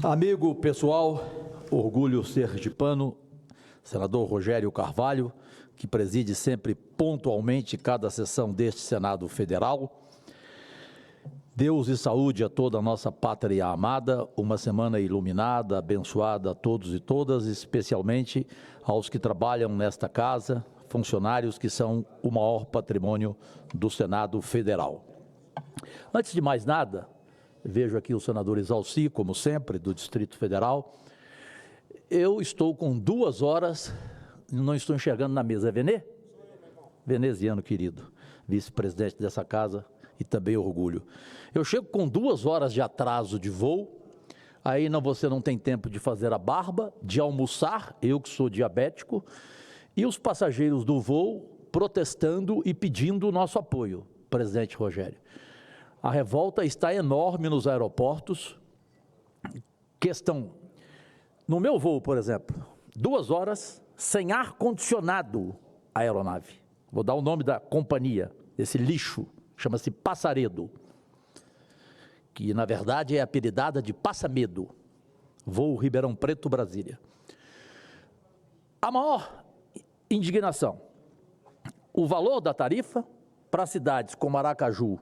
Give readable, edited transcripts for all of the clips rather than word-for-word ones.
Amigo pessoal, orgulho sergipano, senador Rogério Carvalho, que preside sempre pontualmente cada sessão deste Senado Federal. Deus e saúde a toda a nossa pátria amada, uma semana iluminada, abençoada a todos e todas, especialmente aos que trabalham nesta casa, funcionários que são o maior patrimônio do Senado Federal. Antes de mais nada, vejo aqui o senador Exalci, como sempre, do Distrito Federal. Eu estou com 2 horas, não estou enxergando na mesa. É Venê? Veneziano, querido, vice-presidente dessa casa e também orgulho. Eu chego com 2 horas de atraso de voo, aí você não tem tempo de fazer a barba, de almoçar, eu que sou diabético, e os passageiros do voo protestando e pedindo o nosso apoio, presidente Rogério. A revolta está enorme nos aeroportos. No meu voo, por exemplo, 2 horas sem ar-condicionado a aeronave. Vou dar o nome da companhia, esse lixo, chama-se Passaredo, que na verdade é apelidada de Passamedo, voo Ribeirão Preto, Brasília. A maior indignação, o valor da tarifa para cidades como Aracaju,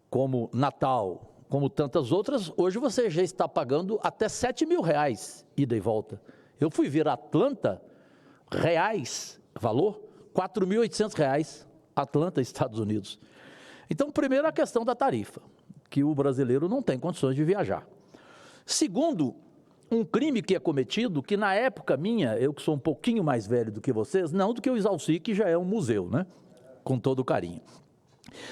como Natal, como tantas outras, hoje você já está pagando até R$7.000, ida e volta. Eu fui vir a Atlanta, reais, valor, R$4.800, Atlanta, Estados Unidos. Então, primeiro a questão da tarifa, que o brasileiro não tem condições de viajar. Segundo, um crime que é cometido, que na época minha, eu que sou um pouquinho mais velho do que vocês, não do que o Exalci, que já é um museu, né? Com todo carinho.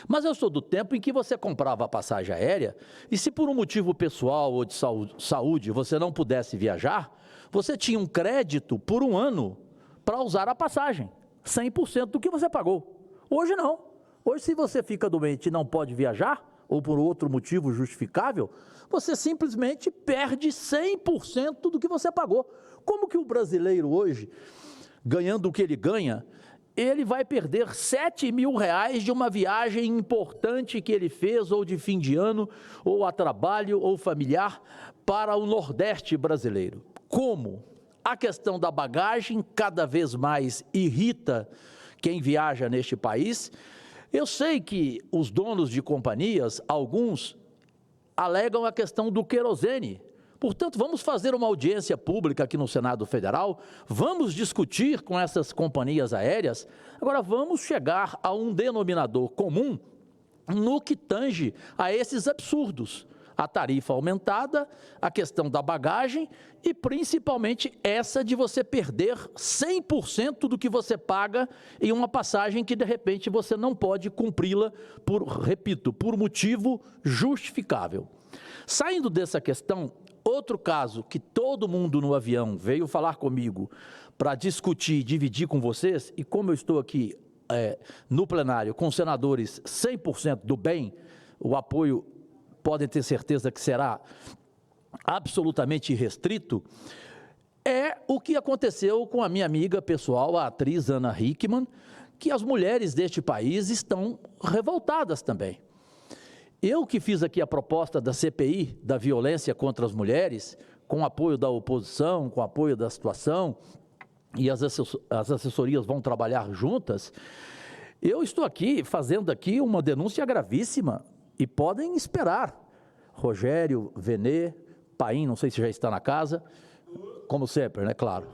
Mas eu sou do tempo em que você comprava a passagem aérea e se por um motivo pessoal ou de saúde você não pudesse viajar, você tinha um crédito por 1 ano para usar a passagem, 100% do que você pagou. Hoje não. Hoje, se você fica doente e não pode viajar, ou por outro motivo justificável, você simplesmente perde 100% do que você pagou. Como que o brasileiro hoje, ganhando o que ele ganha, ele vai perder R$7.000 de uma viagem importante que ele fez, ou de fim de ano, ou a trabalho, ou familiar, para o Nordeste brasileiro? Como? A questão da bagagem cada vez mais irrita quem viaja neste país. Eu sei que os donos de companhias, alguns, alegam a questão do querosene. Portanto, vamos fazer uma audiência pública aqui no Senado Federal, vamos discutir com essas companhias aéreas, agora vamos chegar a um denominador comum no que tange a esses absurdos. A tarifa aumentada, a questão da bagagem e principalmente essa de você perder 100% do que você paga em uma passagem que de repente você não pode cumpri-la por motivo justificável. Saindo dessa questão, outro caso que todo mundo no avião veio falar comigo para discutir e dividir com vocês, e como eu estou aqui no plenário com senadores 100% do bem, o apoio podem ter certeza que será absolutamente irrestrito, é o que aconteceu com a minha amiga pessoal, a atriz Ana Hickman, que as mulheres deste país estão revoltadas também. Eu que fiz aqui a proposta da CPI, da violência contra as mulheres, com apoio da oposição, com apoio da situação, e as assessorias vão trabalhar juntas, eu estou aqui fazendo aqui uma denúncia gravíssima, e podem esperar. Rogério, Venê, Paim, não sei se já está na casa, como sempre, né, claro.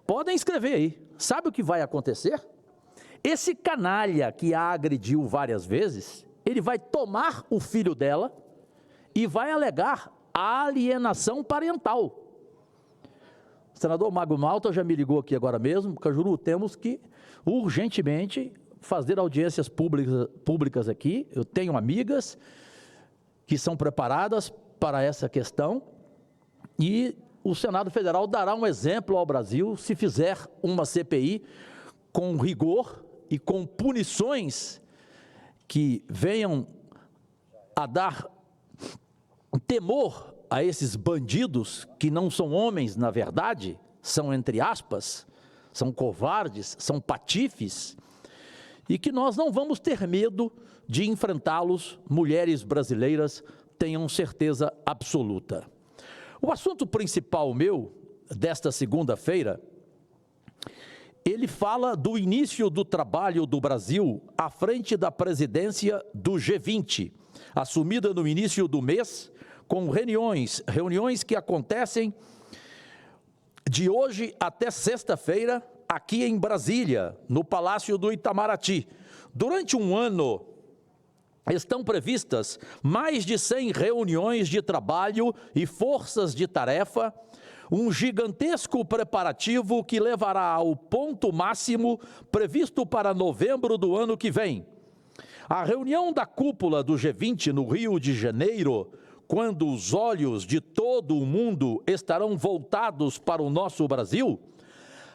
Podem escrever aí. Sabe o que vai acontecer? Esse canalha que a agrediu várias vezes, ele vai tomar o filho dela e vai alegar alienação parental. O senador Magno Malta já me ligou aqui agora mesmo, Cajuru, temos que urgentemente fazer audiências públicas aqui. Eu tenho amigas que são preparadas para essa questão e o Senado Federal dará um exemplo ao Brasil se fizer uma CPI com rigor e com punições que venham a dar temor a esses bandidos que não são homens, na verdade, são entre aspas, são covardes, são patifes, e que nós não vamos ter medo de enfrentá-los, mulheres brasileiras, tenham certeza absoluta. O assunto principal meu, desta segunda-feira, ele fala do início do trabalho do Brasil à frente da presidência do G20, assumida no início do mês, com reuniões que acontecem de hoje até sexta-feira, aqui em Brasília, no Palácio do Itamaraty. Durante um ano, estão previstas mais de 100 reuniões de trabalho e forças de tarefa, um gigantesco preparativo que levará ao ponto máximo previsto para novembro do ano que vem. A reunião da cúpula do G20 no Rio de Janeiro, quando os olhos de todo o mundo estarão voltados para o nosso Brasil,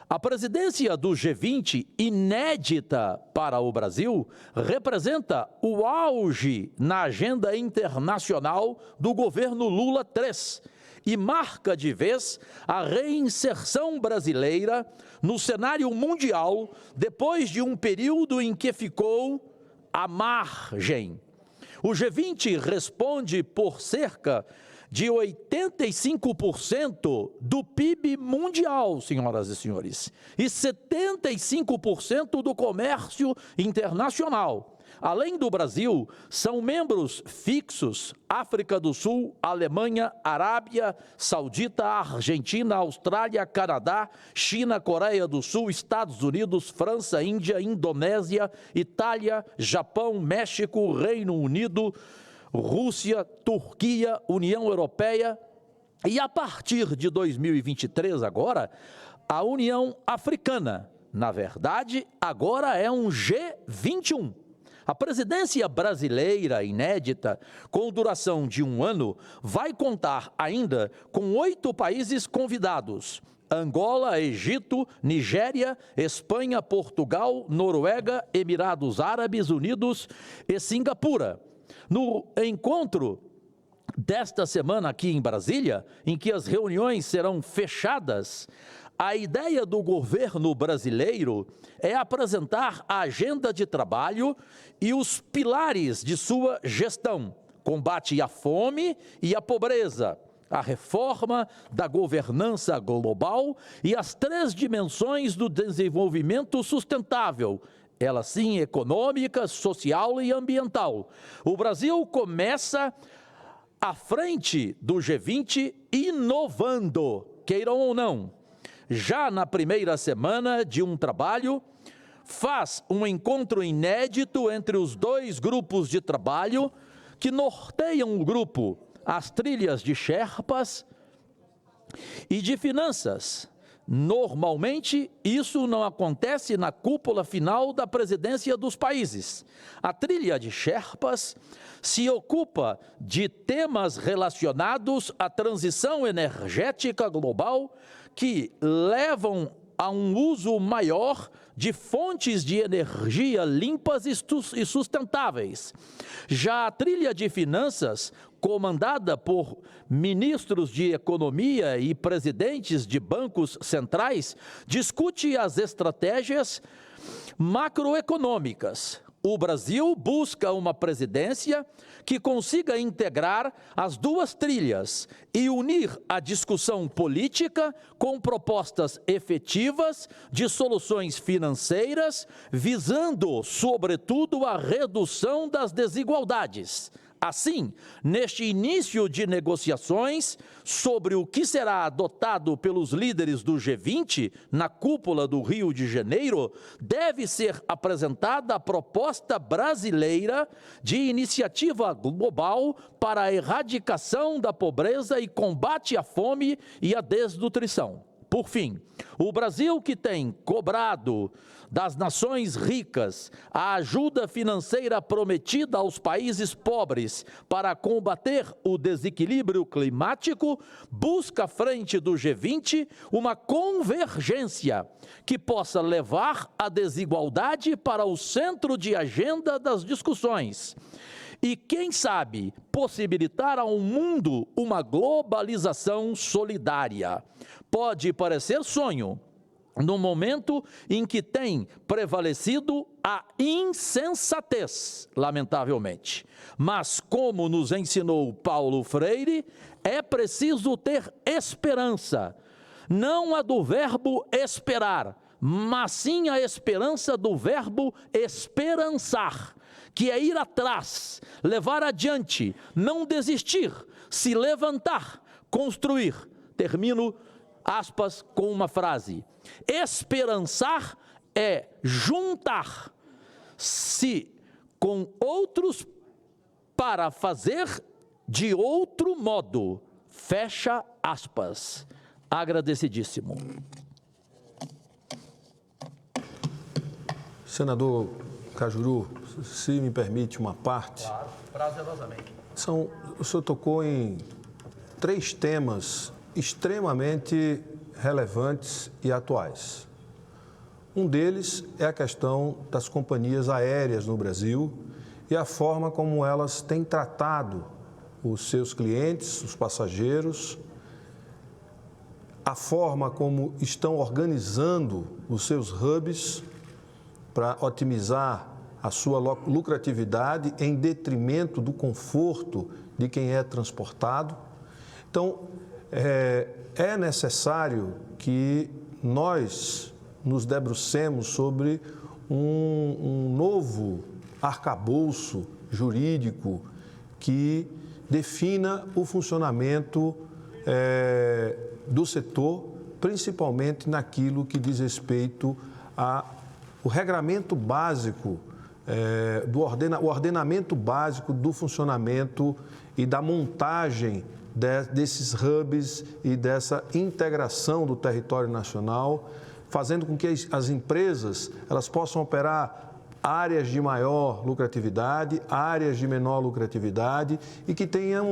a presidência do G20, inédita para o Brasil, representa o auge na agenda internacional do governo Lula III e marca de vez a reinserção brasileira no cenário mundial depois de um período em que ficou à margem. O G20 responde por cerca de 85% do PIB mundial, senhoras e senhores, e 75% do comércio internacional. Além do Brasil, são membros fixos África do Sul, Alemanha, Arábia Saudita, Argentina, Austrália, Canadá, China, Coreia do Sul, Estados Unidos, França, Índia, Indonésia, Itália, Japão, México, Reino Unido, Rússia, Turquia, União Europeia e, a partir de 2023 agora, a União Africana. Na verdade, agora é um G21. A presidência brasileira, inédita, com duração de um ano, vai contar ainda com 8 países convidados: Angola, Egito, Nigéria, Espanha, Portugal, Noruega, Emirados Árabes Unidos e Singapura. No encontro desta semana aqui em Brasília, em que as reuniões serão fechadas, a ideia do governo brasileiro é apresentar a agenda de trabalho e os pilares de sua gestão: combate à fome e à pobreza, a reforma da governança global e as 3 dimensões do desenvolvimento sustentável, ela sim econômica, social e ambiental. O Brasil começa à frente do G20 inovando, queiram ou não. Já na primeira semana de um trabalho, faz um encontro inédito entre os 2 grupos de trabalho que norteiam o grupo, as trilhas de Sherpas e de finanças. Normalmente, isso não acontece na cúpula final da presidência dos países. A trilha de Sherpas se ocupa de temas relacionados à transição energética global que levam a um uso maior de fontes de energia limpas e sustentáveis. Já a trilha de finanças, comandada por ministros de economia e presidentes de bancos centrais, discute as estratégias macroeconômicas. O Brasil busca uma presidência que consiga integrar as 2 trilhas e unir a discussão política com propostas efetivas de soluções financeiras, visando, sobretudo, a redução das desigualdades. Assim, neste início de negociações sobre o que será adotado pelos líderes do G20 na cúpula do Rio de Janeiro, deve ser apresentada a proposta brasileira de iniciativa global para a erradicação da pobreza e combate à fome e à desnutrição. Por fim, o Brasil, que tem cobrado das nações ricas a ajuda financeira prometida aos países pobres para combater o desequilíbrio climático, busca à frente do G20 uma convergência que possa levar a desigualdade para o centro de agenda das discussões. E, quem sabe, possibilitar ao mundo uma globalização solidária. Pode parecer sonho, no momento em que tem prevalecido a insensatez, lamentavelmente. Mas, como nos ensinou Paulo Freire, é preciso ter esperança, não a do verbo esperar, mas sim a esperança do verbo esperançar, que é ir atrás, levar adiante, não desistir, se levantar, construir. Termino, aspas, com uma frase: esperançar é juntar-se com outros para fazer de outro modo. Fecha aspas. Agradecidíssimo. Senador Cajuru, se me permite uma parte. Claro, prazerosamente. O senhor tocou em 3 temas extremamente relevantes e atuais. Um deles é a questão das companhias aéreas no Brasil e a forma como elas têm tratado os seus clientes, os passageiros, a forma como estão organizando os seus hubs para otimizar a sua lucratividade em detrimento do conforto de quem é transportado. Então, é necessário que nós nos debrucemos sobre um novo arcabouço jurídico que defina o funcionamento do setor, principalmente naquilo que diz respeito ao regramento básico, o ordenamento básico do funcionamento e da montagem desses hubs e dessa integração do território nacional, fazendo com que as empresas elas possam operar áreas de maior lucratividade, áreas de menor lucratividade e que tenham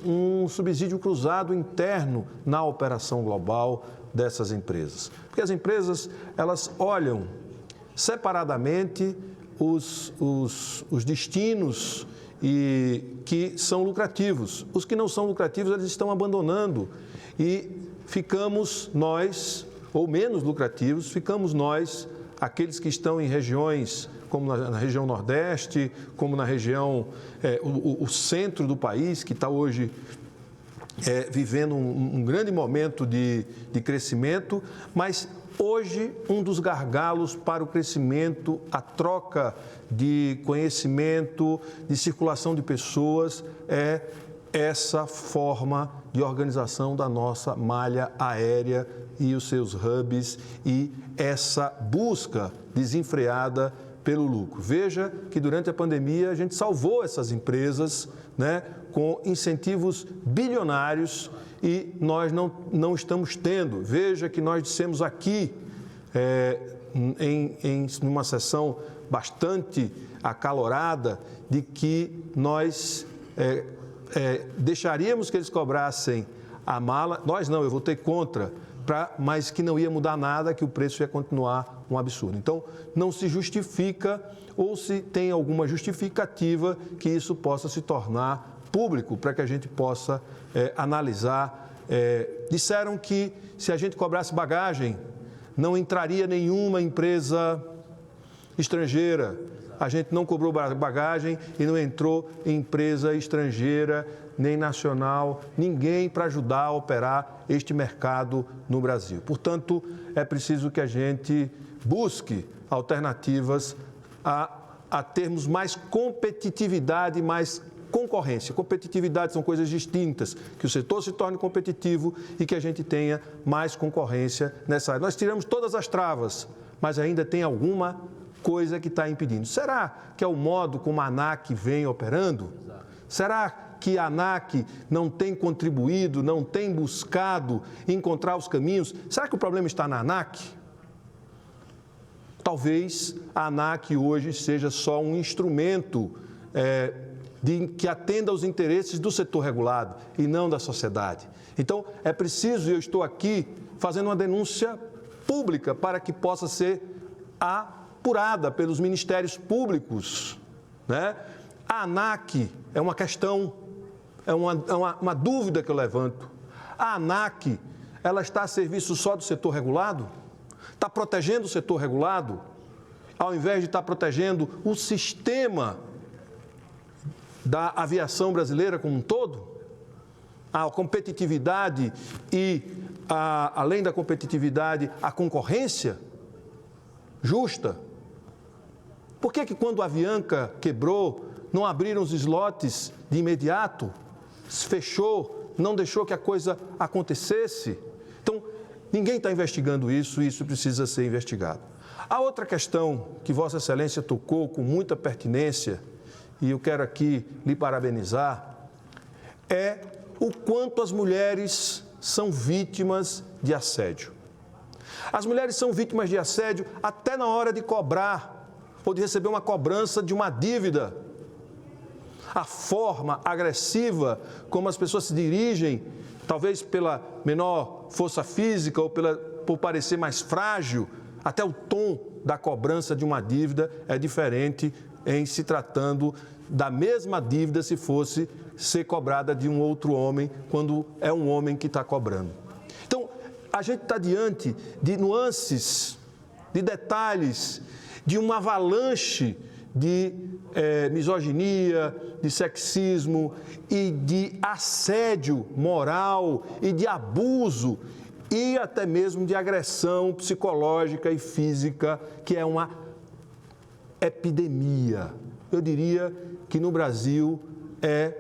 um subsídio cruzado interno na operação global dessas empresas. Porque as empresas, elas olham separadamente os destinos que são lucrativos. Os que não são lucrativos, eles estão abandonando e ficamos nós, ou menos lucrativos, ficamos nós, aqueles que estão em regiões como na região Nordeste, como na região, o centro do país, que está hoje vivendo um grande momento de crescimento, mas hoje um dos gargalos para o crescimento, a troca de conhecimento, de circulação de pessoas, é essa forma de organização da nossa malha aérea e os seus hubs e essa busca desenfreada pelo lucro. Veja que durante a pandemia a gente salvou essas empresas, né, com incentivos bilionários e nós não estamos tendo. Veja que nós dissemos aqui, numa sessão bastante acalorada, de que nós deixaríamos que eles cobrassem a mala. Nós não, eu votei contra, mas que não ia mudar nada, que o preço ia continuar um absurdo. Então, não se justifica, ou se tem alguma justificativa, que isso possa se tornar público, para que a gente possa analisar. Disseram que se a gente cobrasse bagagem, não entraria nenhuma empresa estrangeira. A gente não cobrou bagagem e não entrou empresa estrangeira, nem nacional, ninguém para ajudar a operar este mercado no Brasil. Portanto, é preciso que a gente busque alternativas a termos mais competitividade, mais concorrência. Competitividade são coisas distintas, que o setor se torne competitivo e que a gente tenha mais concorrência nessa área. Nós tiramos todas as travas, mas ainda tem alguma coisa que está impedindo. Será que é o modo como a ANAC vem operando? Será que a ANAC não tem contribuído, não tem buscado encontrar os caminhos? Será que o problema está na ANAC? Talvez a ANAC hoje seja só um instrumento que atenda aos interesses do setor regulado e não da sociedade. Então, é preciso, e eu estou aqui fazendo uma denúncia pública para que possa ser apurada pelos ministérios públicos, né? A ANAC é uma questão, é uma dúvida que eu levanto. A ANAC, ela está a serviço só do setor regulado? Está protegendo o setor regulado, ao invés de estar protegendo o sistema da aviação brasileira como um todo? a competitividade e, além da competitividade, a concorrência justa? Por que quando a Avianca quebrou, não abriram os slots de imediato? Se fechou, não deixou que a coisa acontecesse? Então, ninguém está investigando isso e isso precisa ser investigado. A outra questão que Vossa Excelência tocou com muita pertinência, e eu quero aqui lhe parabenizar, é o quanto as mulheres são vítimas de assédio. As mulheres são vítimas de assédio até na hora de cobrar ou de receber uma cobrança de uma dívida. A forma agressiva como as pessoas se dirigem, talvez pela menor força física ou por parecer mais frágil, até o tom da cobrança de uma dívida é diferente em se tratando da mesma dívida se fosse ser cobrada de um outro homem, quando é um homem que está cobrando. Então, a gente está diante de nuances, de detalhes, de uma avalanche de misoginia, de sexismo e de assédio moral e de abuso e até mesmo de agressão psicológica e física, que é uma epidemia. Eu diria que no Brasil é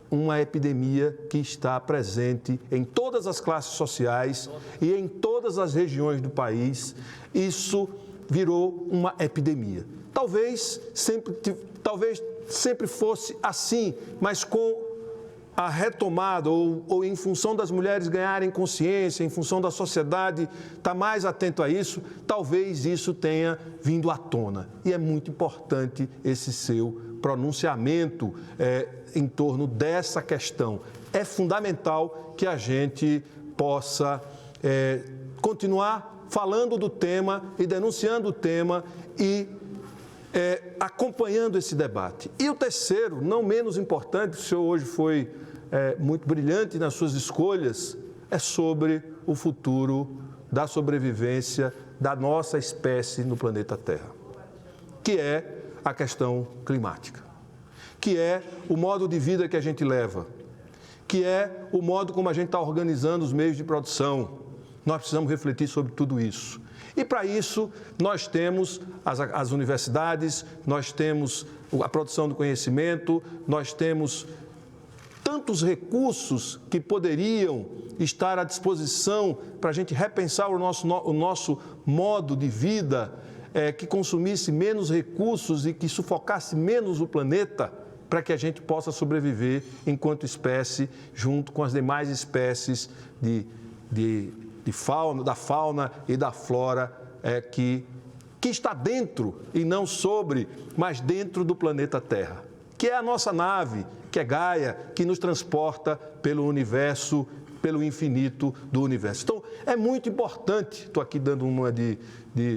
uma epidemia que está presente em todas as classes sociais e em todas as regiões do país. Isso virou uma epidemia. Talvez sempre fosse assim, mas com a retomada ou em função das mulheres ganharem consciência, em função da sociedade estar mais atento a isso, talvez isso tenha vindo à tona. E é muito importante esse seu pronunciamento em torno dessa questão. É fundamental que a gente possa continuar falando do tema e denunciando o tema e acompanhando esse debate. E o terceiro, não menos importante, o senhor hoje foi muito brilhante nas suas escolhas, é sobre o futuro da sobrevivência da nossa espécie no planeta Terra, que é a questão climática, que é o modo de vida que a gente leva, que é o modo como a gente está organizando os meios de produção. Nós precisamos refletir sobre tudo isso. E para isso nós temos as universidades, nós temos a produção do conhecimento, nós temos tantos recursos que poderiam estar à disposição para a gente repensar o nosso modo de vida, que consumisse menos recursos e que sufocasse menos o planeta, para que a gente possa sobreviver enquanto espécie, junto com as demais espécies da fauna e da flora que está dentro, e não sobre, mas dentro do planeta Terra, que é a nossa nave, que é Gaia, que nos transporta pelo universo, pelo infinito do universo. Então, é muito importante, estou aqui dando uma de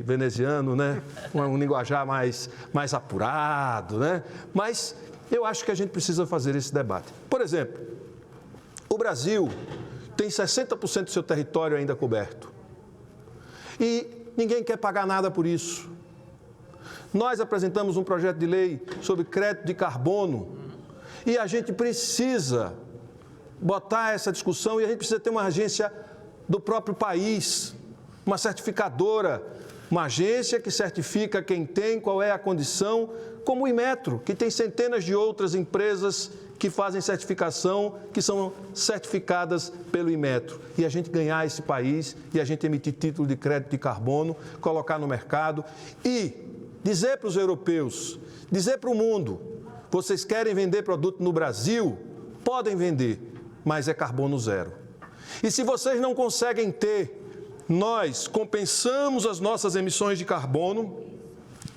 veneziano, né? Um linguajar mais apurado, né? Mas eu acho que a gente precisa fazer esse debate. Por exemplo, o Brasil tem 60% do seu território ainda coberto. E ninguém quer pagar nada por isso. Nós apresentamos um projeto de lei sobre crédito de carbono e a gente precisa botar essa discussão e a gente precisa ter uma agência do próprio país, uma certificadora, uma agência que certifica quem tem, qual é a condição, como o Inmetro, que tem centenas de outras empresas que fazem certificação, que são certificadas pelo Inmetro. E a gente ganhar esse país e a gente emitir título de crédito de carbono, colocar no mercado e dizer para os europeus, dizer para o mundo, vocês querem vender produto no Brasil? Podem vender, mas é carbono zero. E se vocês não conseguem ter, nós compensamos as nossas emissões de carbono,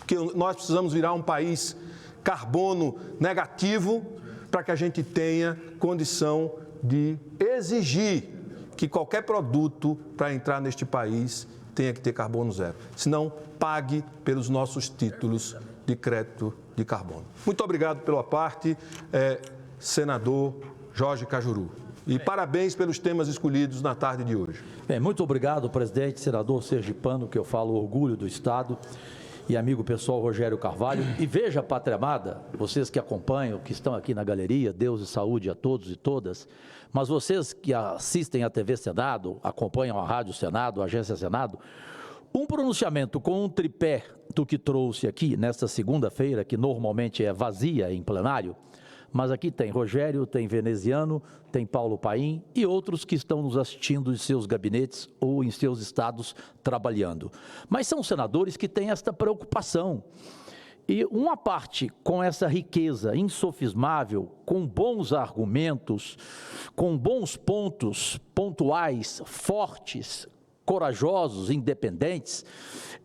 que nós precisamos virar um país carbono negativo, para que a gente tenha condição de exigir que qualquer produto para entrar neste país tenha que ter carbono zero. Senão, pague pelos nossos títulos de crédito de carbono. Muito obrigado pela parte, senador Jorge Cajuru. E parabéns pelos temas escolhidos na tarde de hoje. Bem, muito obrigado, presidente, senador sergipano, que eu falo orgulho do Estado. e amigo pessoal Rogério Carvalho. E veja, pátria amada, vocês que acompanham, que estão aqui na galeria, Deus e saúde a todos e todas, mas vocês que assistem à TV Senado, acompanham a Rádio Senado, a Agência Senado, um pronunciamento com um tripé do que trouxe aqui nesta segunda-feira, que normalmente é vazia em plenário, mas aqui tem Rogério, tem Veneziano, tem Paulo Paim e outros que estão nos assistindo em seus gabinetes ou em seus estados trabalhando. Mas são senadores que têm esta preocupação. E uma parte com essa riqueza insofismável, com bons argumentos, com bons pontos pontuais, fortes, corajosos, independentes,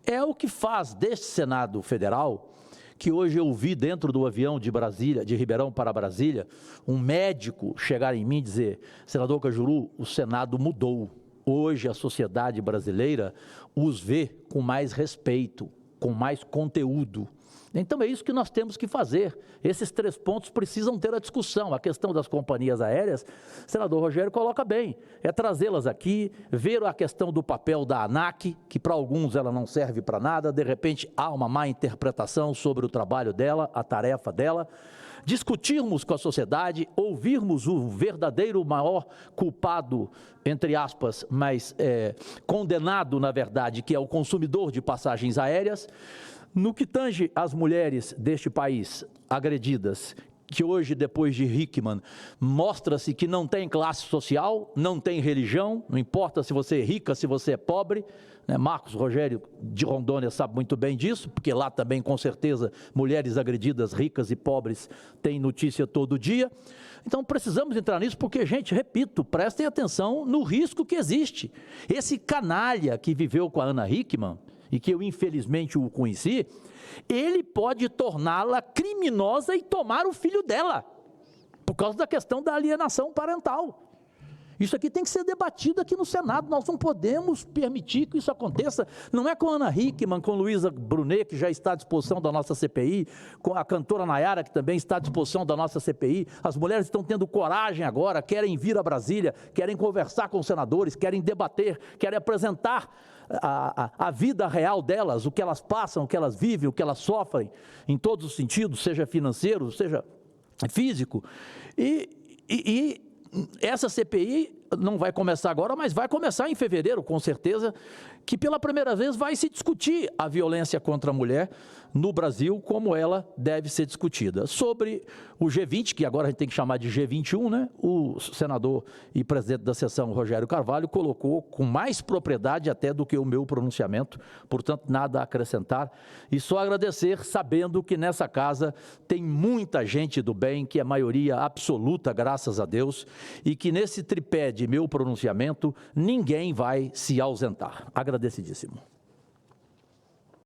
é o que faz deste Senado Federal, que hoje eu vi dentro do avião de Brasília, de Ribeirão para Brasília, um médico chegar em mim e dizer: senador Cajuru, o Senado mudou. Hoje a sociedade brasileira os vê com mais respeito, com mais conteúdo. Então é isso que nós temos que fazer. Esses 3 pontos precisam ter a discussão. A questão das companhias aéreas, o senador Rogério coloca bem, é trazê-las aqui, ver a questão do papel da ANAC, que para alguns ela não serve para nada, de repente há uma má interpretação sobre o trabalho dela, a tarefa dela, discutirmos com a sociedade, ouvirmos o verdadeiro maior culpado, entre aspas, mas condenado na verdade, que é o consumidor de passagens aéreas. No que tange às mulheres deste país agredidas, que hoje, depois de Hickman, mostra-se que não tem classe social, não tem religião, não importa se você é rica, se você é pobre, né? Marcos Rogério de Rondônia sabe muito bem disso, porque lá também, com certeza, mulheres agredidas, ricas e pobres, têm notícia todo dia. Então, precisamos entrar nisso porque, gente, repito, prestem atenção no risco que existe. Esse canalha que viveu com a Ana Hickman, e que eu infelizmente o conheci, ele pode torná-la criminosa e tomar o filho dela, por causa da questão da alienação parental. Isso aqui tem que ser debatido aqui no Senado, nós não podemos permitir que isso aconteça. Não é com a Ana Hickman, com Luísa Brunet, que já está à disposição da nossa CPI, com a cantora Nayara, que também está à disposição da nossa CPI. As mulheres estão tendo coragem agora, querem vir a Brasília, querem conversar com os senadores, querem debater, querem apresentar a vida real delas, o que elas passam, o que elas vivem, o que elas sofrem, em todos os sentidos, seja financeiro, seja físico. E essa CPI não vai começar agora, mas vai começar em fevereiro, com certeza, que pela primeira vez vai se discutir a violência contra a mulher no Brasil, como ela deve ser discutida. Sobre o G20, que agora a gente tem que chamar de G21, né? O senador e presidente da sessão, Rogério Carvalho, colocou com mais propriedade até do que o meu pronunciamento, portanto, nada a acrescentar. E só agradecer, sabendo que nessa casa tem muita gente do bem, que é maioria absoluta, graças a Deus, e que nesse tripé de meu pronunciamento, ninguém vai se ausentar. Agradecidíssimo.